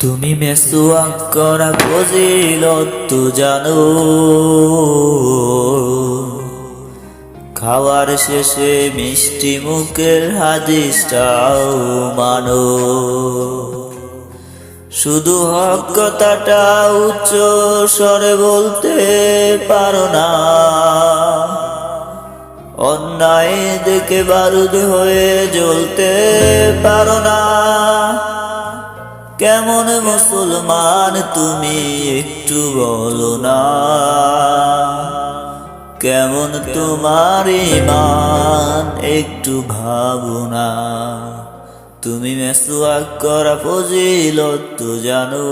তুমি মেসওয়াক করা ফজিলত তো জানো, খাওয়ার শেষে মিষ্টি মুখের হাদিসটাও মানো। শুধু হক কথাটা উচ্চ স্বরে বলতে পারো না, অন্যায় দেখে বারুদ হয়ে জ্বলতে পারো না। কেমন মুসলমান তুমি একটু বলো না, কেমন তোমার ঈমান একটু ভাবো না। তুমি মেসওয়াক করা ফজিলত তো জানো,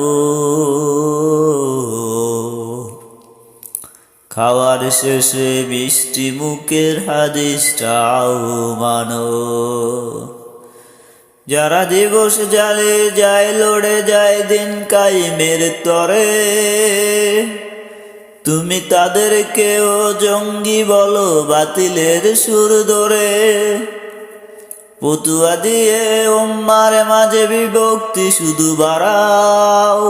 খাওয়ার শেষে মিষ্টি মুখের হাদিসটাও মানো। যারা দিবস জালে যায় লড়ে যায় দিন কায়েমের তরে, তুমি তাদেরকেও জঙ্গি বলো বাতিলের সুর ধরে। ফতুয়া দিয়ে উম্মার মাঝে বিভক্তি শুধু বাড়াও,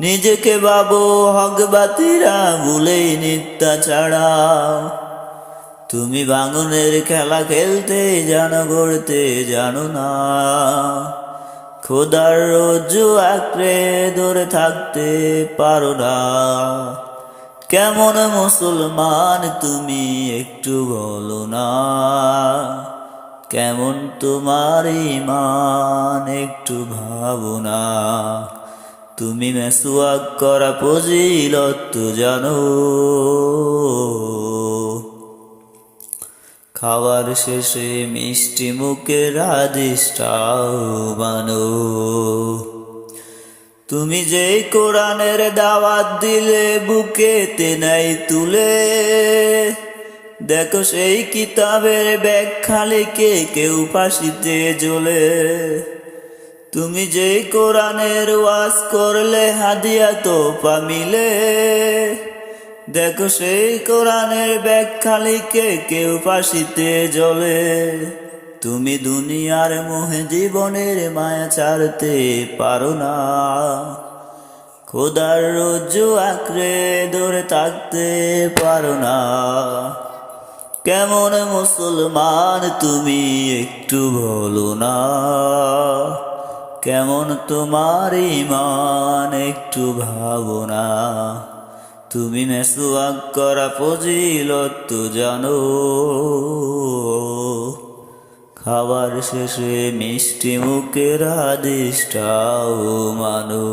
নিজেকে ভাবো হক বাতিরা ভুলেই নিত্যা ছাড়াও। তুমি ভাঙনের খেলা খেলতে জানো, গড়তে জানো না, খোদার রজ্জু আঁকড়ে ধরে থাকতে পারো না। কেমন মুসলমান তুমি একটু বলো না, কেমন তোমার ঈমান একটু ভাবো না। তুমি মেসওয়াক করা ফজিলত তো জানো, খাওয়ার শেষে মিষ্টি মুখের হাদিসটাও মানো। তুমি যে কোরআনের দাওয়াত দিলে বুকেতে নাই তুলে, দেখো সেই কিতাবের ব্যাখ্যা লিখে কেউ ফাঁসিতে জ্বলে। তুমি যে কোরআনের ওয়াজ করলে হাদিয়া তোফা মিলে, দেখো সেই কোরআনের ব্যাখ্যা লিখে কেউ ফাঁসিতে জ্বলে। তুমি দুনিয়ার মোহে জীবনের মায়া ছাড়তে পারো না, খোদার রজ্জু আঁকড়ে ধরে থাকতে পারো না। কেমন মুসলমান তুমি একটু বলো না, কেমন তোমার ঈমান একটু ভাবো না। তুমি মেসওয়াক করা ফজিলত তো জানো, খাবার শেষে মিষ্টি মুখের হাদিসটাও মানো।